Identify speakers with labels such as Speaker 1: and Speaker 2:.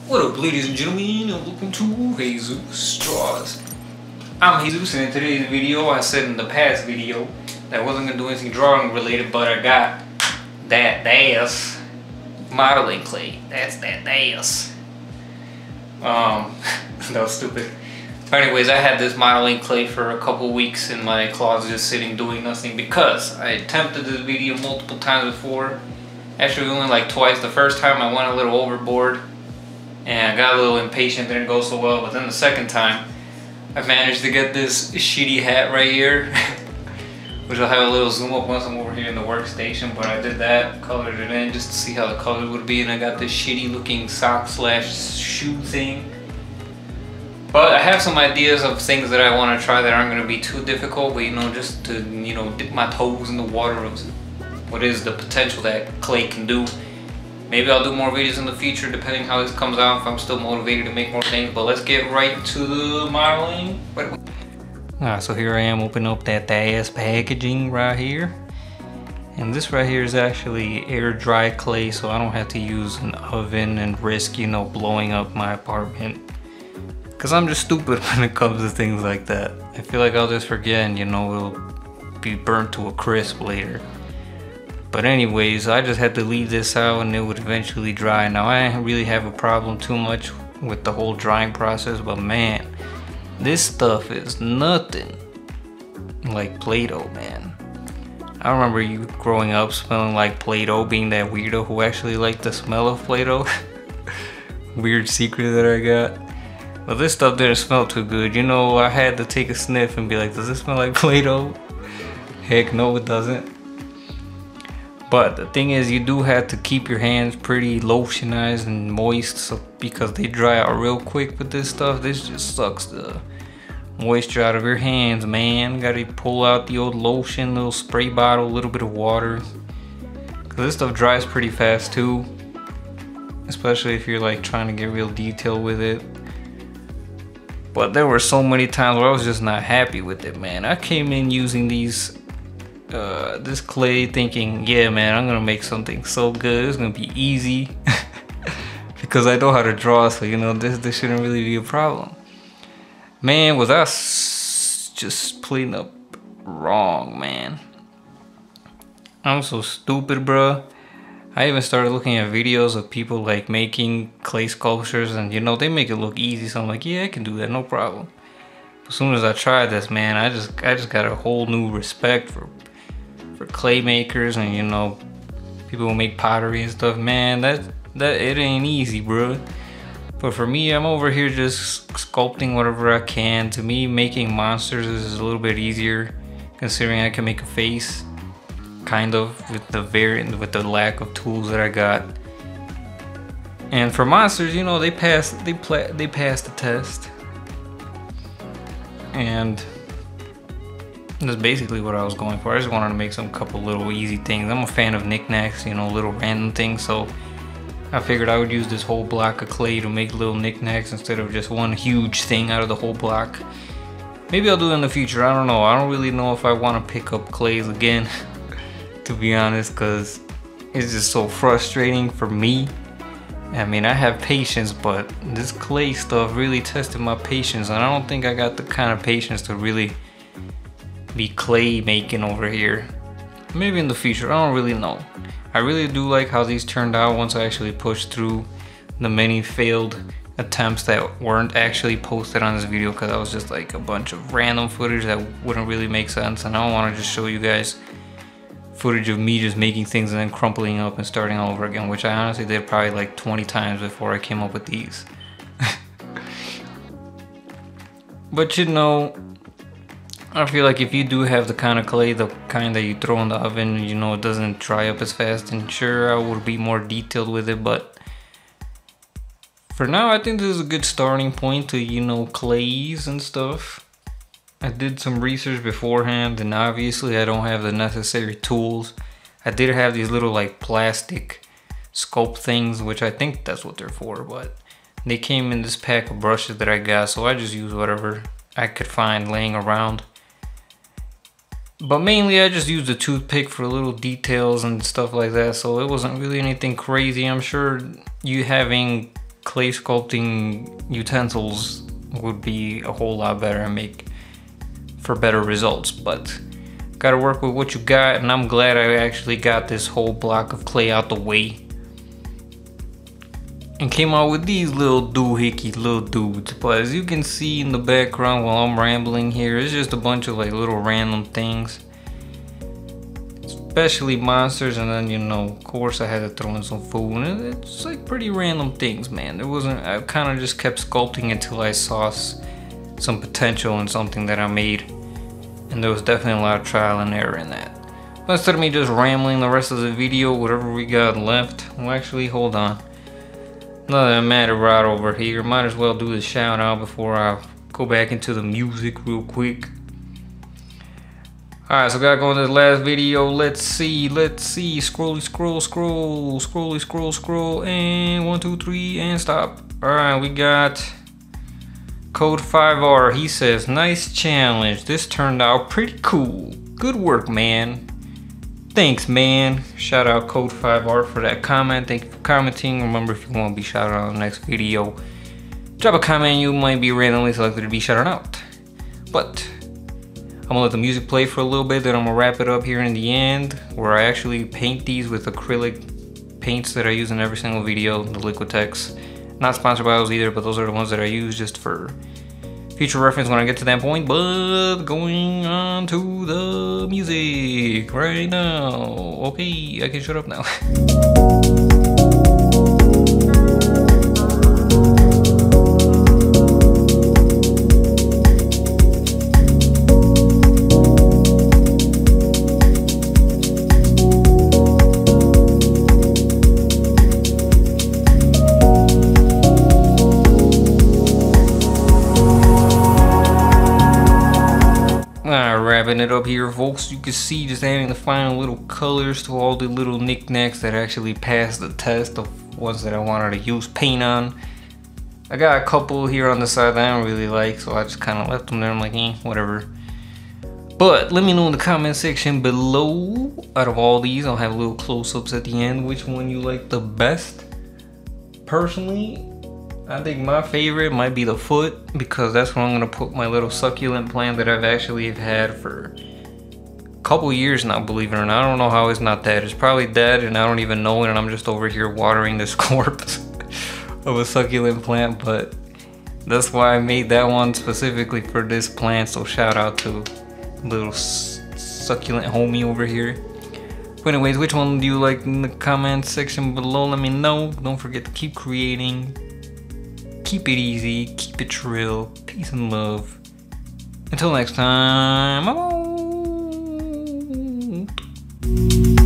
Speaker 1: What up, ladies and gentlemen, and welcome to JesusDrawz. I'm Jesus, and in today's video, I said in the past video that I wasn't going to do anything drawing related, but I got that's modeling clay. That's that. That was stupid. But anyways, I had this modeling clay for a couple weeks in my closet just sitting doing nothing because I attempted this video multiple times before. Actually, only like twice. The first time I went a little overboard and I got a little impatient, didn't go so well. But then the second time, I managed to get this shitty hat right here, which I'll have a little zoom up once I'm over here in the workstation. But I did that, colored it in just to see how the colors would be, and I got this shitty looking sock slash shoe thing. But I have some ideas of things that I want to try that aren't going to be too difficult, but you know, just to, you know, dip my toes in the water of what is the potential that clay can do. Maybe I'll do more videos in the future depending how this comes out, if I'm still motivated to make more things. But let's get right to the modeling. Alright, so here I am opening up that ass packaging right here. And this right here is actually air dry clay, so I don't have to use an oven and risk, you know, blowing up my apartment. Cause I'm just stupid when it comes to things like that. I feel like I'll just forget and, you know, it'll be burnt to a crisp later. But anyways, I just had to leave this out and it would eventually dry. Now I don't really have a problem too much with the whole drying process, but man, this stuff is nothing like play-doh, man. I remember you growing up smelling like play-doh, being that weirdo who actually liked the smell of play-doh. Weird secret that I got. But this stuff didn't smell too good. You know, I had to take a sniff and be like, does this smell like play-doh? Heck no, it doesn't. But the thing is, you do have to keep your hands pretty lotionized and moist, so because they dry out real quick with this stuff. This just sucks the moisture out of your hands, man. Gotta pull out the old lotion, little spray bottle, a little bit of water. Cause this stuff dries pretty fast too. Especially if you're like trying to get real detail with it. But there were so many times where I was just not happy with it, man. I came in using this clay thinking, yeah man, I'm gonna make something so good, it's gonna be easy. Because I know how to draw, so you know, this shouldn't really be a problem. Man, was I just plain up wrong, man. I'm so stupid, bruh. I even started looking at videos of people like making clay sculptures, and you know, they make it look easy, so I'm like, yeah, I can do that, no problem. As soon as I tried this, man, I just got a whole new respect for clay makers and, you know, people who make pottery and stuff. Man, that it ain't easy, bro. But for me, I'm over here just sculpting whatever I can. To me, making monsters is a little bit easier, considering I can make a face, kind of, with the lack of tools that I got. And for monsters, you know, they pass the test. And that's basically what I was going for. I just wanted to make some couple little easy things. I'm a fan of knickknacks, you know, little random things. So I figured I would use this whole block of clay to make little knickknacks instead of just one huge thing out of the whole block. Maybe I'll do it in the future. I don't know. I don't really know if I want to pick up clays again, to be honest, because it's just so frustrating for me. I mean, I have patience, but this clay stuff really tested my patience, and I don't think I got the kind of patience to really be clay making over here. Maybe in the future, I don't really know. I really do like how these turned out once I actually pushed through the many failed attempts that weren't actually posted on this video, because that was just like a bunch of random footage that wouldn't really make sense, and I don't want to just show you guys footage of me just making things and then crumpling up and starting all over again, which I honestly did probably like 20 times before I came up with these. But you know, I feel like if you do have the kind of clay, the kind that you throw in the oven, you know, it doesn't dry up as fast, and sure, I would be more detailed with it, but for now, I think this is a good starting point to, you know, clays and stuff. I did some research beforehand, and obviously I don't have the necessary tools. I did have these little like plastic sculpt things, which I think that's what they're for, but they came in this pack of brushes that I got, so I just used whatever I could find laying around. But mainly I just used a toothpick for little details and stuff like that, so it wasn't really anything crazy. I'm sure you having clay sculpting utensils would be a whole lot better and make for better results, but gotta work with what you got, and I'm glad I actually got this whole block of clay out the way and came out with these little doohickey little dudes. But as you can see in the background while I'm rambling here, it's just a bunch of like little random things, especially monsters, and then, you know, of course I had to throw in some food, and it's like pretty random things, man. I kind of just kept sculpting until I saw some potential in something that I made, and there was definitely a lot of trial and error in that. But instead of me just rambling the rest of the video, whatever we got left, well, actually, hold on. Now that I'm at it right over here, might as well do the shout out before I go back into the music real quick. Alright, so gotta go into the last video. Let's see. Scrolly, scroll, and 1, 2, 3, and stop. Alright, we got Code 5R. He says, nice challenge. This turned out pretty cool. Good work, man. Thanks, man. Shout out Code 5R for that comment. Thank you for commenting. Remember, if you want to be shouted out in the next video, drop a comment. You might be randomly selected to be shouted out. But I'm gonna let the music play for a little bit, then I'm gonna wrap it up here in the end, where I actually paint these with acrylic paints that I use in every single video, the Liquitex. Not sponsored by those either, but those are the ones that I use just for future reference when I get to that point. But going on to the music right now. Okay, I can shut up now. Wrapping it up here, folks. You can see just adding the final little colors to all the little knickknacks that actually passed the test of ones that I wanted to use paint on. I got a couple here on the side that I don't really like, so I just kind of left them there. I'm like, whatever. But let me know in the comment section below, out of all these, I'll have little close-ups at the end, which one you like the best. Personally, I think my favorite might be the foot, because that's where I'm gonna put my little succulent plant that I've actually had for a couple years now, believe it or not. I don't know how it's not dead. It's probably dead and I don't even know it, and I'm just over here watering this corpse of a succulent plant, but that's why I made that one specifically for this plant, so shout out to little succulent homie over here. But anyways, which one do you like in the comment section below? Let me know. Don't forget to keep creating. Keep it easy, keep it trill, peace and love. Until next time, I'm out.